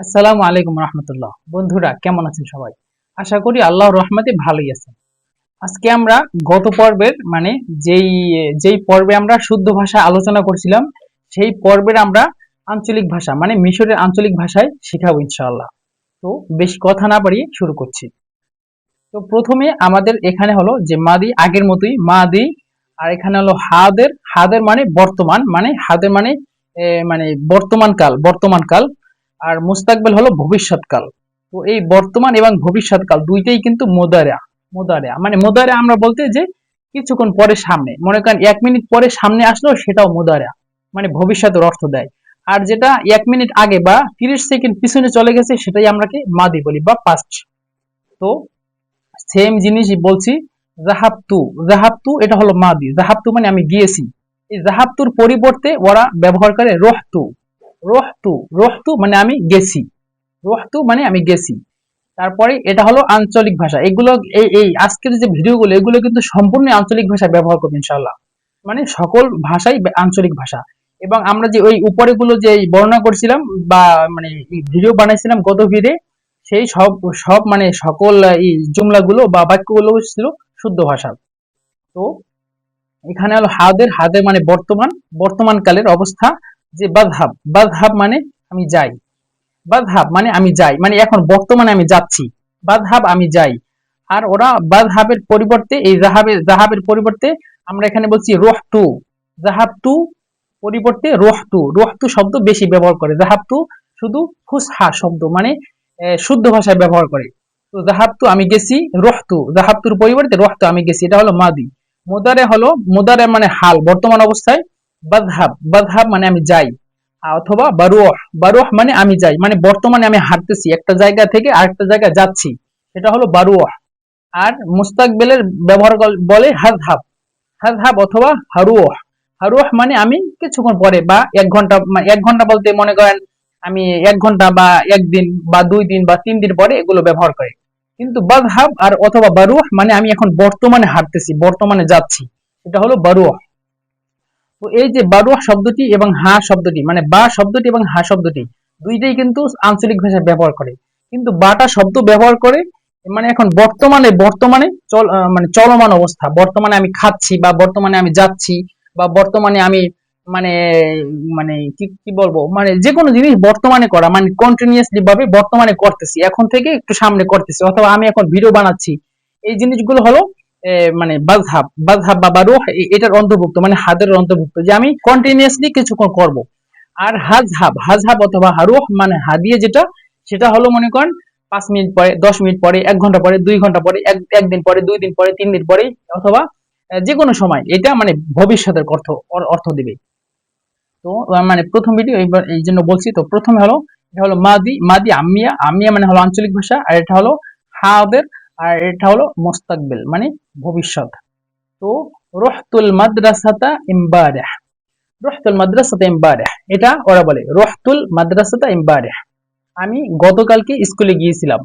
আসসালামু আলাইকুম রহমতুল্লাহ। বন্ধুরা কেমন আছেন সবাই? আশা করি আল্লাহর রহমতে ভালোই আছেন। আজকে আমরা গত পর্বের যেই যেই পর্বে আমরা শুদ্ধ ভাষা আলোচনা করছিলাম, সেই পর্বের আমরা আঞ্চলিক ভাষা মিশরের আঞ্চলিক ভাষায় শিখাবো ইনশাআল্লাহ। তো বেশি কথা না বাড়িয়ে শুরু করছি। তো প্রথমে আমাদের এখানে হলো যে মাদি, আগের মতোই মাদি। আর এখানে হলো হাদের। হাদের মানে বর্তমান, হাদের বর্তমান কাল। আর মুস্তাকবেল হলো ভবিষ্যৎকাল। তো এই বর্তমান এবং ভবিষ্যৎকাল দুইটাই কিন্তু মোদারা। মোদারা আমরা বলতে যে কিছুক্ষণ পরে সামনে, মনে করেন 1 মিনিট পরে সামনে আসলো, সেটাও মোদারা, ভবিষ্যতের অর্থ দেয়। আর যেটা 1 মিনিট আগে বা 30 সেকেন্ড পিছনে চলে গেছে, সেটাই আমরা কি মাদি বলি বা পাস্ট। তো সেম জিনিসই বলছি। জাহাবতু, জাহাবতু এটা হলো মাদি। জাহাবতু মানে আমি গিয়েছি। এই জাহাবতুর পরিবর্তে ওরা ব্যবহার করে রহতু। রহতু, রহতু মানে আমি গেছি। রহতু মানে আমি গেছি। তারপরে এটা হলো আঞ্চলিক ভাষা। এগুলো এই আজকের যে ভিডিওগুলো, এগুলো কিন্তু সম্পূর্ণ আঞ্চলিক ভাষা ব্যবহার করবে ইনশাআল্লাহ। সকল ভাষাই আঞ্চলিক ভাষা। এবং আমরা যে ওই উপরে গুলো যে বর্ণনা করছিলাম বা ভিডিও বানাইছিলাম গত ভিডিও, সেই সব সব সকল এই জুমলাগুলো বা বাক্যগুলো ছিল শুদ্ধ ভাষা। তো এখানে হলো হাদের। হাদের মানে বর্তমান, বর্তমান কালের অবস্থা। যে বাদহাব, বাদহাব মানে আমি যাই। বাদহাব মানে আমি যাই, এখন বর্তমানে আমি যাচ্ছি। বাদহাব আমি যাই। আর ওরা বাদহাবের পরিবর্তে, এই জাহাবের জাহাবের পরিবর্তে আমরা এখানে বলছি রহতু। জাহাবতু পরিবর্তে রহতু। রহতু শব্দ বেশি ব্যবহার করে। জাহাবতু শুধু ফুসহা শব্দ, শুদ্ধ ভাষায় ব্যবহার করে। তো জাহাবতু আমি গেছি, রহতু জাহাবতুর পরিবর্তে রহতু আমি গেছি, এটা হলো মাদি। মুদারে হলো, মুদারে মানে হাল, বর্তমান অবস্থায়। বাদহাব, বাদহাব মানে আমি যাই। অথবা বারুহ, বারুহ মানে আমি যাই, বর্তমানে আমি হাঁটতেছি, একটা জায়গা থেকে আরেকটা জায়গায় যাচ্ছি, সেটা হলো বারুহ। আর মুস্তাকবেলের ব্যবহার বলে হাজহাব। হাজহাব অথবা হারুহ। হারুহ মানে আমি কিছুক্ষণ পরে বা 1 ঘন্টা। 1 ঘন্টা বলতে মনে করেন আমি 1 ঘন্টা বা 1 দিন বা 2 দিন বা 3 দিন পরে এগুলো ব্যবহার করে। কিন্তু বাদহাব আর অথবা বারুহ মানে আমি এখন বর্তমানে হাঁটতেছি, বর্তমানে যাচ্ছি, এটা হলো বারুহ। তো এই যে বারুহ শব্দটি এবং হা শব্দটি, বা শব্দটি এবং হা শব্দটি দুইটাই কিন্তু আঞ্চলিক ভাষায় ব্যবহার করে। কিন্তু বাটা শব্দ ব্যবহার করে এখন বর্তমানে, বর্তমানে চলমান অবস্থা, বর্তমানে আমি খাচ্ছি বা বর্তমানে আমি যাচ্ছি বা বর্তমানে আমি মানে কি কি বলবো, যে কোনো জিনিস বর্তমানে করা, কন্টিনিউয়াসলি ভাবে বর্তমানে করতেছি, এখন থেকে একটু সামনে করতেছি, অথবা আমি এখন ভিডিও বানাচ্ছি। এই জিনিসগুলো হলো বাজহাব, বাজহাব বা বারুহ এটার অন্তর্ভুক্ত, হাদের অন্তর্ভুক্ত, যে আমি কন্টিনিউয়াসলি কিছুক্ষণ করব। আর হাজহাব, হাজহাব অথবা হারুহ মানে হাদিয়ে যেটা, সেটা হলো মনে করেন 5 মিনিট পরে, 10 মিনিট পরে, 1 ঘন্টা পরে, 2 ঘন্টা পরে, একদিন পরে, 2 দিন পরে, 3 দিন পরে, অথবা যে কোনো সময়, এটা ভবিষ্যতের অর্থ অর্থ দিবে। তো প্রথম ভিডিও এইবার এই জন্য বলছি। তো প্রথমে হলো, এটা হলো মাদি। মাদি আমিয়া, আমিয়া মানে হলো আঞ্চলিক ভাষা। আর এটা হলো হাদের। আর এটা হলো মুস্তাকবিল ভবিষ্যৎ। তো রহতুল মাদ্রাসাতা ইমবারিহ, রহতুল মাদ্রাসাতা ইমবারিহ, এটা ওরা বলে রহতুল মাদ্রাসাতা ইমবারিহ, আমি গতকালকে স্কুলে গিয়েছিলাম।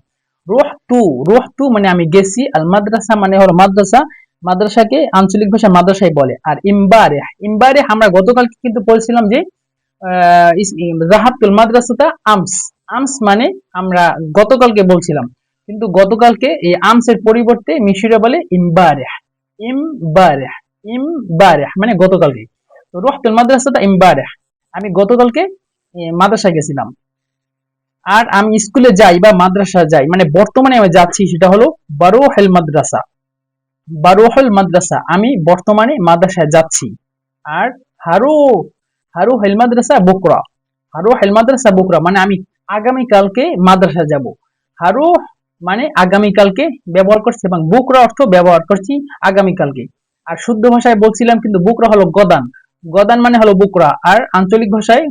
রহতু, রহতু মানে আমি গেছি। আল মাদ্রাসা মানে হলো মাদ্রাসা। মাদ্রাসাকে আঞ্চলিক ভাষা মাদ্রাসাই বলে। আর ইমবারিহ, ইমবারিহ আমরা গতকালকে কিন্তু বলছিলাম যে জাহাবতুল মাদ্রাসাতা আমস। আমস মানে আমরা গতকালকে বলছিলাম, কিন্তু গতকালকে এই আমসের পরিবর্তে মিশরে বলে ইমবারিহ। ইমবারিহ, ইমবারিহ মানে গতকালকে। তো রহতুল মাদ্রাসাতা ইমবারিহ, আমি গতকালকে মাদ্রাসায় গেছিলাম। আর আমি স্কুলে যাই বা মাদ্রাসা যাই, বর্তমানে আমি যাচ্ছি, সেটা হলো বারুহেল মাদ্রাসা। বারুহেল মাদ্রাসা, আমি বর্তমানে মাদ্রাসায় যাচ্ছি। আর হারু, হারু হেল মাদ্রাসা বুকরা, হারু হেল মাদ্রাসা বুকরা মানে আমি আগামী কালকে মাদ্রাসা যাব। হারু মানে আগামী কালকে ব্যবহার করছি, এবং বুকরা অর্থ ব্যবহার করছি আগামী কালকে। আর শুদ্ধ ভাষায় বলছিলাম কিন্তু বুকরা হলো গদান। গদান মানে হলো বুকরা। আর আঞ্চলিক ভাষায়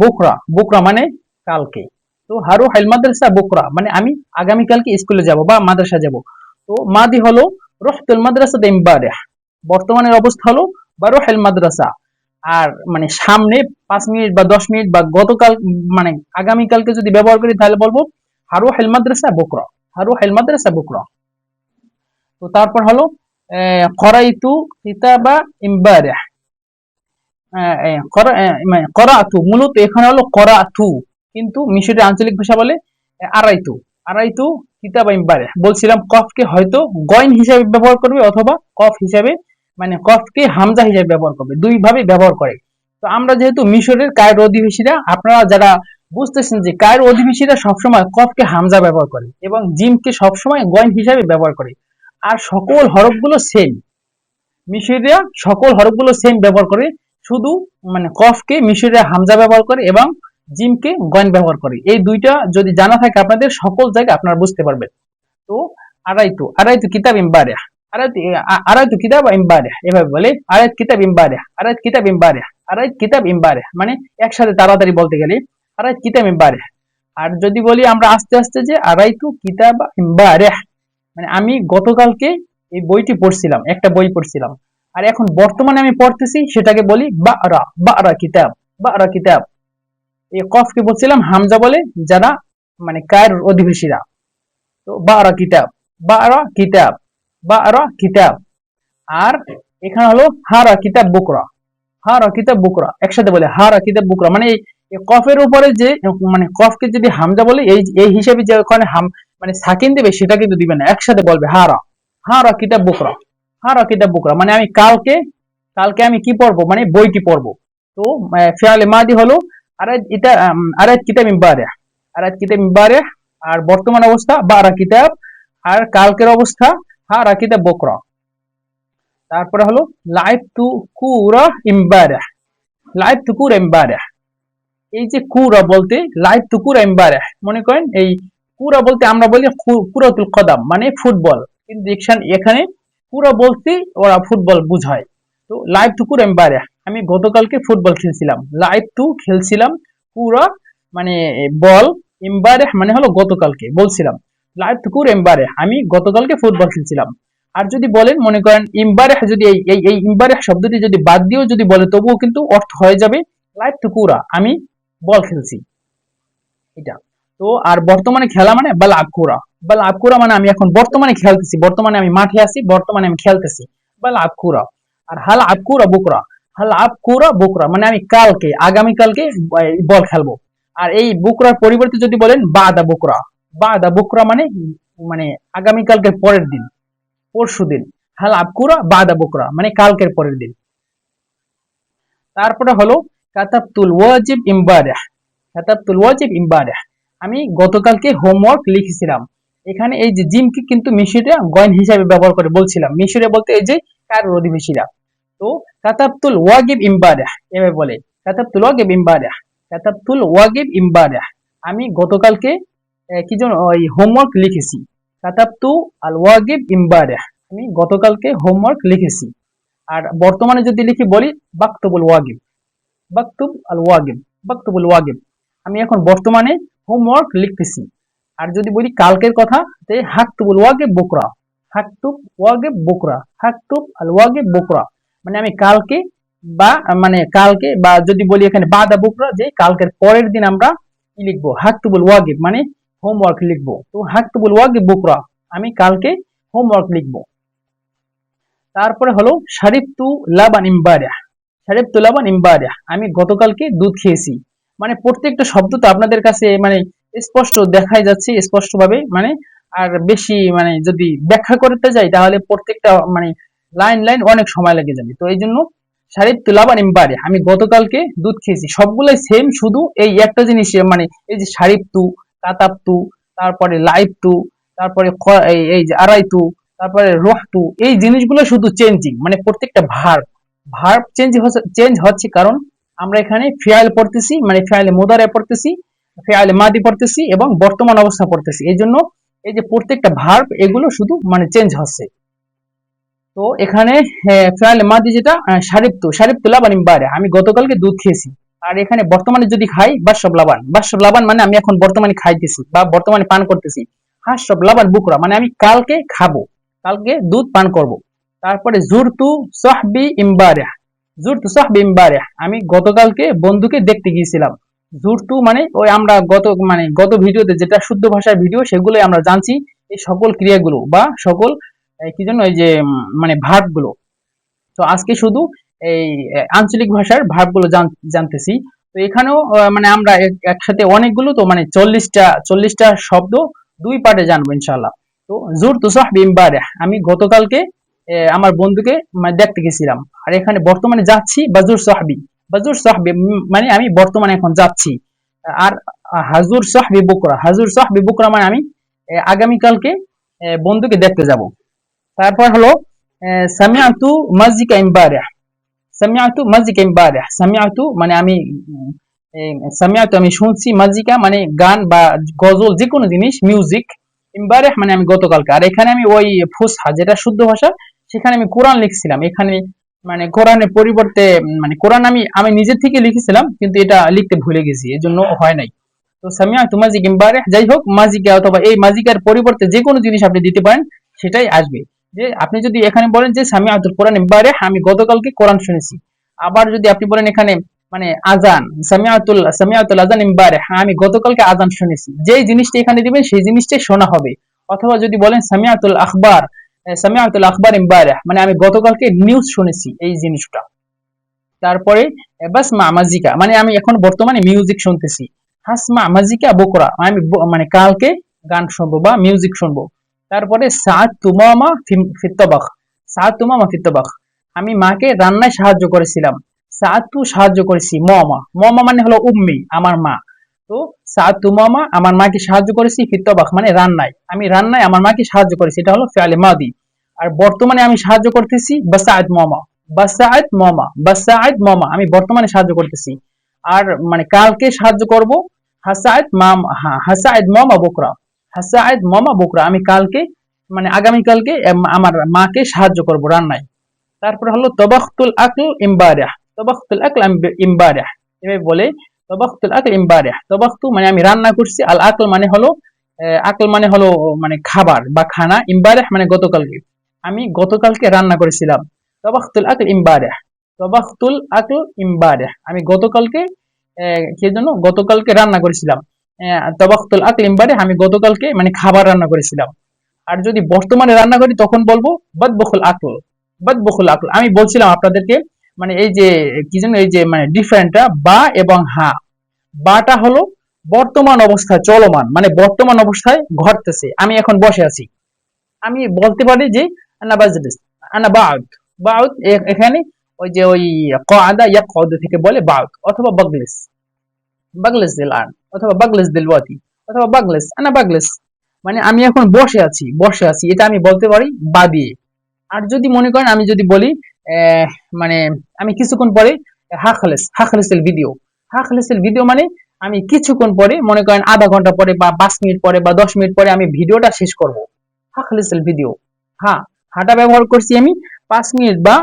বুকরা, বুকরা মানে কালকে। তো হারু হাইল মাদ্রাসা বুকরা মানে আমি আগামী কালকে স্কুলে যাব বা মাদ্রাসা যাব। তো মাদি হলো রহতুল মাদ্রাসা ইমবারিহ, বর্তমানের অবস্থা হলো বারুহেল মাদ্রাসা। আর সামনে 5 মিনিট বা 10 মিনিট বা গতকাল, আগামী কালকে যদি ব্যবহার করি, তাহলে বলবো হারু হেল মাদ্রাসা বুকরা, হারু হেল মাদ্রাসা বুকরা। তো তারপর হলো করাইতু কিতাবা ইমবারিহ। করাতু, মূলত এখানে হলো করাতু, কিন্তু মিশরের আঞ্চলিক ভাষা বলে আরাইতু। আরাইতু কিতাব ইমবারে, বলছিলাম কফকে হয়তো গইন হিসাবে ব্যবহার করবে অথবা কফ হিসাবে মানে কফকে হামজা হিসাবে ব্যবহার করবে, দুই ভাবে ব্যবহার করে। তো আমরা যেহেতু মিশরের কায়রো অধিবাসীরা, আপনারা যারা বুঝতেছেন যে কায়রো অধিবাসীরা সবসময় কফকে হামজা ব্যবহার করে এবং জিমকে সবসময় গইন হিসাবে ব্যবহার করে। আর সকল হরফগুলো সেম, মিশরীয়রা সকল হরফগুলো সেম ব্যবহার করে, শুধু মানে কফকে মিশরীয়রা হামজা ব্যবহার করে এবং জিমকে গইন ব্যবহার করে। এই দুইটা যদি জানা থাকে আপনাদের, সকল জায়গায় আপনারা বুঝতে পারবেন। তো আরাইতু, আরাইতু কিতাব ইমবারিহ, আরাইতু আরাইতু কিতাব ইমবারিহ, এভাবে বলে আরাইত কিতাব ইমবারিহ, আরাইত কিতাব ইমবারিহ, আরাইত কিতাব ইমবারিহ, মানে একসাথে তাড়াতাড়ি বলতে গেলে আরাইত কিতাব ইমবারিহ। আর যদি বলি আমরা আস্তে আস্তে যে আরাইতু কিতাব ইমবারিহ, মানে আমি গতকালকে এই বইটি পড়ছিলাম, একটা বই পড়ছিলাম। আর এখন বর্তমানে আমি পড়তেছি, সেটাকে বলি বারা, বারা কিতাব, বারা কিতাব। এই কফকে বলছিলাম হামজা বলে যারা মানে কায়রোর অধিবাসীরা। তো বারা কিতাব, বারা কিতাব, বারা কিতাব। আর এখানে হলো হারা কিতাব বুকরা, হারা কিতাব বুকরা, একসাথে বলে হারা কিতাব বুকরা। মানে এই কফের উপরে যে মানে কফকে যদি হামজা বলে এই এই হিসেবে যে ওখানে মানে সাকিন দেবে সেটা কিন্তু দিবে না, একসাথে বলবে হারা, হারা কিতাব বুকরা, হারা কিতাব বুকরা। মানে আমি কালকে, কালকে আমি কি পড়বো, মানে বইটি পড়বো। তো ফিয়ালে মাদি হলো আরাইত ইতা, আরাইত কিতাব ইমবারিহ, আরাইত কিতাব ইমবারিহ। আর বর্তমান অবস্থা বারা কিতাব, আর কালকের অবস্থা হারা কিতাব বুকরা। তারপরে হলো লাইফ টু কুরা ইমবারিহ, লাইফ টু কুরা ইমবারিহ। এই যে কুরা বলতে লাইফ টু কুরা ইমবারিহ, মনে করেন এই কুরা বলতে আমরা বলি কুরাতুল কদম মানে ফুটবল, কিন্তু এখানে কুরা বলতে ওরা ফুটবল বুঝায়। তো লাইভ টু কুরা ইমবারিহ, আমি গতকালকে ফুটবল খেলছিলাম, লাইভ টু খেলছিলাম, কুরা মানে বল, ইমবারিহ মানে হলো গতকালকে বলছিলাম, লাইভ টু কুরা ইমবারিহ, আমি গতকালকে ফুটবল খেলছিলাম। আর যদি বলেন মনে করেন ইমবারিহ, যদি এই ইমবারিহ শব্দটি যদি বাদ দিয়েও যদি বলে তবুও কিন্তু অর্থ হয়ে যাবে লাইভ টু কুরা, আমি বল খেলছি, এটা। তো আর বর্তমানে খেলা মানে বাল আবকুরা, বাল আবকুরা মানে আমি এখন বর্তমানে খেলতেছি, বর্তমানে আমি মাঠে আছি, বর্তমানে আমি খেলতেছি, বাল আবকুরা। আর হাল আবকুরা বুকরা, হাল আবকুরা বুকরা মানে আমি কালকে, আগামী কালকে বল খেলবো। আর এই বুকরার পরিবর্তে যদি বলেন বাদা বুকরা, বাদা বুকরা মানে মানে আগামী কালকের পরের দিন, পরশু দিন। হাল আবকুরা বাদা বুকরা মানে কালকের পরের দিন। তারপরে হলো কাতাবতুল ওয়াজিব ইমবারিহ, কাতাবতুল ওয়াজিব ইমবারিহ, আমি গতকালকে হোমওয়ার্ক লিখেছিলাম। এখানে এই যে জিমকে কিন্তু মিশরে গয়ন হিসাবে ব্যবহার করে বলছিলাম, মিশরে বলতে এই যে কায়রোর অধিবাসীরা। তো কাতাবতুল ওয়াজিব ইমবারিহ এভাবে বলে, কাতাবতুল ওয়াজিব ইমবারিহ, কাতাবতুল ওয়াজিব ইমবারিহ, আমি গতকালকে কি যেন ওই হোমওয়ার্ক লিখেছি, কাতাবতু আল ওয়াজিব ইমবারিহ, আমি গতকালকে হোমওয়ার্ক লিখেছি। আর বর্তমানে যদি লিখি বলি বাকতুবুল ওয়াজিব, বাকতুব আল ওয়াজিব, বাকতুবুল ওয়াজিব, আমি এখন বর্তমানে হোমওয়ার্ক লিখতেছি। আর যদি বলি কালকের কথা, তে হাকতুবুল ওয়াজিব বুকরা, হাকতুব ওয়াজিব বুকরা, হাকতুব আল ওয়াজিব বুকরা, মানে আমি কালকে বা মানে কালকে, বা যদি বলি এখানে বাদা বুকরা, যে কালকের পরের দিন আমরা কি লিখবো, হাকতুবুল ওয়াজিব মানে হোমওয়ার্ক লিখবো। তো হাকতুবুল ওয়াজিব বুকরা, আমি কালকে হোমওয়ার্ক লিখবো। তারপরে হলো শারিবতু লাবান ইমবারিহ, শারিবতু লাবান ইমবারিহ, আমি গতকালকে দুধ খেয়েছি। মানে প্রত্যেকটা শব্দ তো আপনাদের কাছে মানে স্পষ্ট দেখাই যাচ্ছে স্পষ্ট ভাবে, মানে আর বেশি মানে যদি ব্যাখ্যা করতে যাই তাহলে প্রত্যেকটা মানে লাইন লাইন অনেক সময় লেগে যাবে। তো এই জন্য শারিবতু লাবান ইমবারিহ, আমি গতকালকে দুধ খেয়েছি, সবগুলাই সেম, শুধু এই একটা জিনিস মানে এই যে শারিবতু, কাতাবতু, তারপরে লাইবতু, তারপরে এই যে আরাইতু, তারপরে রহতু, এই জিনিসগুলো শুধু চেঞ্জিং, মানে প্রত্যেকটা ভার্ব, ভার্ব চেঞ্জ হচ্ছে, কারণ আমরা এখানে ফিআইল পড়তেছি, মানে ফিআইলে মুদারে পড়তেছি, ফিআইলে মাদি পড়তেছি এবং বর্তমান অবস্থা পড়তেছি। এই জন্য এই যে প্রত্যেকটা ভার্ব এগুলো শুধু মানে চেঞ্জ হচ্ছে। তো এখানে ফিআইলে মাদি যেটা শারিবতু, শারিবতু লাবান ইমবারিহ, আমি গতকালকে দুধ খেয়েছি। আর এখানে বর্তমানে যদি খাই বাশরাব লাবান, বাশরাব লাবান মানে আমি এখন বর্তমানে খাইতেছি বা বর্তমানে পান করতেছি। হাশরাব লাবান বুকরা মানে আমি কালকে খাবো, কালকে দুধ পান করব। তারপরে জুরতু সাহবি ইমবারিহ, জুরতু সাহবি ইমবারিহ, আমি গতকালকে বন্ধুকে দেখতে গিয়েছিলাম। জুরতু মানে ওই আমরা গত ভিডিওতে যেটা শুদ্ধ ভাষার ভিডিও সেগুলোই আমরা জানছি, এই সকল ক্রিয়াগুলো বা সকল কি জন্য এই যে মানে ভার্ব গুলো। তো আজকে শুধু এই আঞ্চলিক ভাষার ভার্ব গুলো জানতেছি। তো এখানেও মানে আমরা একসাথে অনেকগুলো, তো মানে 40টা শব্দ দুই পার্টে জানবো ইনশাআল্লাহ। তো জুরতু সাহবি ইমবারিহ, আমি গতকালকে আমার বন্ধুকে মানে দেখতে গেছিলাম। আর এখানে বর্তমানে যাচ্ছি, বাজুর সাহবি মানে আমি বর্তমানে এখন যাচ্ছি। আর হাজুর সাহবি বুকরা, হাজুর সাহবি বুকরা মানে আমি আগামীকালকে বন্ধুকে দেখতে যাব। তারপর হলো সামিআতু মাজিকা ইমবারিহ, সামিআতু মাজিকা ইমবারিহ, সামিআতু মানে আমি সামিআতু আমি শুনছি, মাজিকা মানে গান বা গজল যে কোনো জিনিস, মিউজিক, ইমবারিহ মানে আমি গতকালকে। আর এখানে আমি ওই ফুসহা যেটা শুদ্ধ ভাষা, সেখানে আমি কোরআন লিখছিলাম। এখানে মানে কোরআনের পরিবর্তে মানে কোরআন আমি আমি নিজে থেকে লিখেছিলাম, কিন্তু এটা লিখতে ভুলে গেছি, এজন্য হয় নাই। তো সামিআতু মাজিকা ইমবারিহ, যাই হোক মাজিকা অথবা এই মাজিকার পরিবর্তে যে কোনো জিনিস আপনি দিতে পারেন, সেটাই আসবে। যে আপনি যদি এখানে বলেন যে সামিআতুল কোরআন ইমবারিহ, আমি গতকালকে কোরআন শুনেছি। আবার যদি আপনি বলেন এখানে মানে আজান, সামিআতুল আজান ইমবারিহ, আমি গতকালকে আজান শুনেছি, যেই জিনিসটা এখানে দিবেন সেই জিনিসটাই শোনা হবে। অথবা যদি বলেন সামিআতুল আখবার, সামিআতুল আখবার ইমবারিহ মানে আমি গতকালকে নিউজ শুনেছি, এই জিনিসটা। তারপরে বাসমা মাজিকা মানে আমি এখন বর্তমানে মিউজিক শুনতেছি। হাসমা মাজিকা বুকরা আমি মানে কালকে গান শুনবো বা মিউজিক শুনবো। তারপরে সাত তুমামা ফিত্তাবাখ, সাত তুমামা ফিত্তাবাখ, আমি মাকে রান্নায় সাহায্য করেছিলাম। সাত তু সাহায্য করেছি, মমা, মমা মানে হলো উম্মি, আমার মা। তো সাত তুমামা আমার মাকে সাহায্য করেছি, ফিত্তাবাখ মানে রান্নায়, আমি রান্নায় আমার মাকে সাহায্য করেছি, এটা হলো ফিআলে মাদি। আর বর্তমানে আমি সাহায্য করতেছি বাসাআত মমা, বাসাআত মমা, বাসাআত মমা আমি বর্তমানে সাহায্য করতেছি। আর মানে কালকে সাহায্য করব হাসাআত মাম, হাসাআত মমা বুকরা, হাসাআত মমা বুকরা আমি কালকে মানে আগামী কালকে আমার মাকে সাহায্য করব রান্নায়। তারপর হলো তবাখতুল আকল ইমবারিহ, তবাখতুল আকল ইমবারিহ এভাবে বলে, তবাখতুল আকল ইমবারিহ, তবাখতু মানে আমি রান্না করছি, আল আকল মানে হলো আকল মানে হলো মানে খাবার বা খানা, ইমবারিহ মানে গতকালকে, আমি গতকালকে রান্না করেছিলাম। তবাখতুল আকল ইমবারিহ, তবাখতুল আকল ইমবারিহ আমি গতকালকে কি জন্য গতকালকে রান্না করেছিলাম। তবাখতুল আকল ইমবারিহ আমি গতকালকে মানে খাবার রান্না করেছিলাম। আর যদি বর্তমানে রান্না করি তখন বলবো বাদবখুল আকল, বাদবখুল আকল আমি বলছিলাম আপনাদেরকে মানে এই যে কি যেন এই যে মানে ডিফারেন্টটা বা এবং হা, বাটা হলো বর্তমান অবস্থায় চলমান, মানে বর্তমান অবস্থায় ঘটতেছে, আমি এখন বসে আছি। আমি বলতে পারি যে আনা বাজলিস, আনা বাউদ, বাউদ এখানে ওই যে ওই কাদা ইয়াকউদু থেকে বলে বাউদ, অথবা বাগলিস, বাগলিস দিল আন, অথবা বাগলিস দিল ওয়াতি, অথবা বাগলিস, আনা বাগলিস মানে আমি এখন বসে আছি, বসে আছি, এটা আমি বলতে পারি বা দিয়ে। আর যদি মনে করেন আমি যদি বলি মানে আমি কিছুক্ষণ পরে হাখলেস, হাখলেসের ভিডিও, হাখলেসের ভিডিও মানে আমি কিছুক্ষণ পরে মনে করেন আধা ঘন্টা পরে বা 5 মিনিট পরে বা 10 মিনিট পরে আমি ভিডিওটা শেষ করব। হাখলেসেল ভিডিও, হ্যাঁ, হাটা ব্যবহার করছি আমি 5 মিনিট বা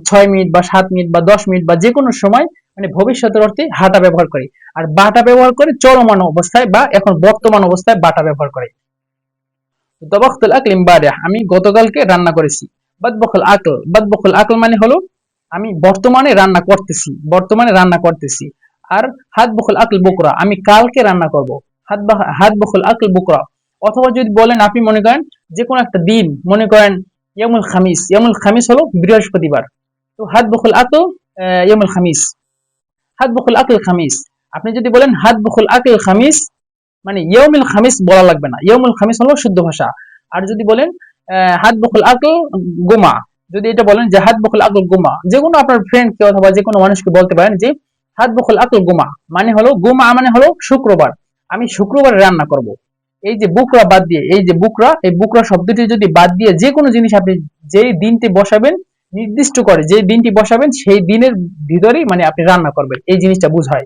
6 মিনিট বা 7 মিনিট বা 10 মিনিট বা যে কোনো সময়, মানে ভবিষ্যতের অর্থে হাটা ব্যবহার করি। আর বাটা ব্যবহার করে চলমান অবস্থায় বা এখন বর্তমান অবস্থায় বাটা ব্যবহার করে। তবাখতুল আকল ইমবারিহ আমি গতকালকে রান্না করেছি। বাদবখুল আকল, বাদবখুল আকল মানে হলো আমি বর্তমানে রান্না করতেছি, বর্তমানে রান্না করতেছি। আর হাদবখুল আকল বুকরা আমি কালকে রান্না করব। হাদবখুল আকল বুকরা, অথবা যদি বলেন আপনি মনে করেন যে কোনো একটা দিন, মনে করেন ইয়ামুল খামিস, ইয়ামুল খামিস হলো বৃহস্পতিবার, তো হাদবখুল আকল ইয়ামুল খামিস, হাদবখুল আকল খামিস। আপনি যদি বলেন হাদবখুল আকল খামিস মানে ইয়ৌমুল খামিস বলা লাগবে না, ইয়ৌমুল খামিস হলো শুদ্ধ ভাষা। আর যদি বলেন হাদবখুল আকল গুমা, যদি এটা বলেন যে হাদবখুল আকল গুমা, যে কোনো আপনার ফ্রেন্ডকে অথবা যে কোনো মানুষকে বলতে পারেন যে হাদবখুল আকল গুমা মানে হলো, গুমা মানে হলো শুক্রবার, আমি শুক্রবার রান্না করব। এই যে বুকরা বাদ দিয়ে, এই যে বুকরা, এই বুকরা শব্দটি যদি বাদ দিয়ে যে কোনো জিনিস আপনি যেই দিনটি বসাবেন, নির্দিষ্ট করে যে দিনটি বসাবেন সেই দিনের ভিতরেই মানে আপনি রান্না করবেন, এই জিনিসটা বুঝায়।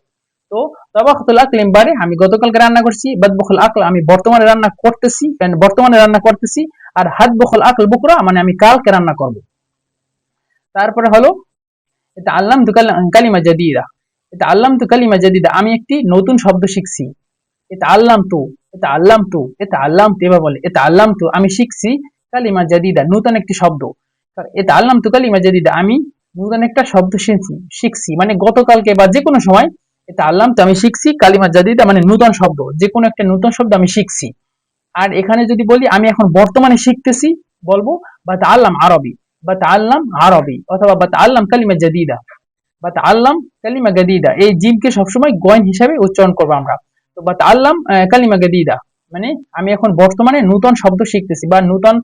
তো তাবাখতুল আকল ইমবারিহ আমি গতকালকে রান্না করছি, বাদবখুল আকল আমি বর্তমানে রান্না করতেছি, বর্তমানে রান্না করতেছি। আর হাদবখুল আকল বুকরা মানে আমি কালকে রান্না করব। তারপরে হলো এটা আল্লামতু কালিমা জাদিদা, এটা আল্লামতু কালিমা জাদিদা আমি একটি নতুন শব্দ শিখছি। এটা আল্লামতু, এটা আল্লামতু, এটা আল্লামতু এভাবে বলে, এটা আল্লামতু আমি শিখছি, কালিমা জাদিদা নতুন একটি শব্দ। এটা আল্লামতু কালিমা জাদিদা আমি নতুন একটা শব্দ শিখছি মানে গতকালকে বা যে কোনো সময়, এটা আল্লামতু আমি শিখছি, কালিমা জাদিদা মানে নতুন শব্দ, যে কোনো একটা নতুন শব্দ আমি শিখছি। আর এখানে যদি বলি আমি এখন বর্তমানে শিখতেছি, বলবো বাতাআল্লাম আরবি, বাতাআল্লাম আরবি, অথবা বাতাআল্লাম কালিমা জাদিদা, বাতাআল্লাম কালিমা গাদিদা, এই জিমকে সবসময় গয়েন হিসাবে উচ্চারণ করবো আমরা। তো বাতাআল্লাম কালিমা গাদিদা মানে আমি এখন বর্তমানে নতুন শব্দ শিখতেছি বা নতুন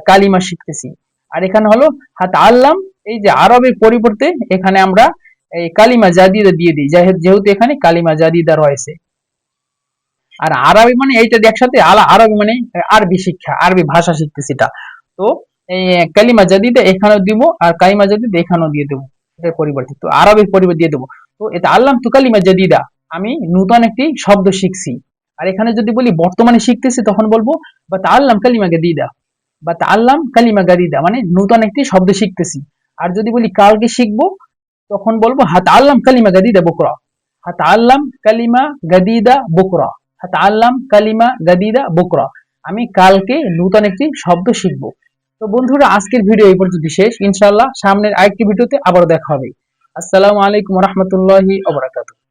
কালিমা শিখতেছি। আর এখানে হলো হাতাআল্লাম, এই যে আরবের পরিবর্তে এখানে আমরা এই কালিমা জাদিদা দিয়ে দিই, যেহেতু এখানে কালিমা জাদিদা রয়েছে। আর আরবি মানে এইটা একসাথে আরবি মানে আরবি শিক্ষা, আরবি ভাষা শিখতেছি এটা। তো এই কালিমা জাদিদা এখানেও দিব আর কালিমা জাদিদা এখানেও দিয়ে দেবো, এটার পরিবর্তে তো আরবির পরিবর্তে দিয়ে দেবো। তো এটা আল্লাম তু কালিমা জাদিদা, আমি নতুন একটি শব্দ শিখছি। আর এখানে যদি বলি বর্তমানে শিখতেছি তখন বলবো বা তাআল্লাম কালিমা গাদিদা, বা তাআল্লাম কালিমা গাদিদা মানে নতুন একটি শব্দ শিখতেছি। আর যদি বলি কালকে শিখবো তখন বলবো হাতাআল্লাম কালিমা গাদিদা বুকরা, হাতাআল্লাম কালিমা গাদিদা বুকরা, হাতাআল্লাম কালিমা গাদিদা বুকরা, আমি কালকে নতুন একটি শব্দ শিখবো। তো বন্ধুরা আজকের ভিডিও এই পর্যন্ত শেষ, ইনশাআল্লাহ সামনের আরেকটি ভিডিওতে আবার দেখা হবে। আসসালামু আলাইকুম ওয়া রাহমাতুল্লাহি ওয়া বারাকাতুহু।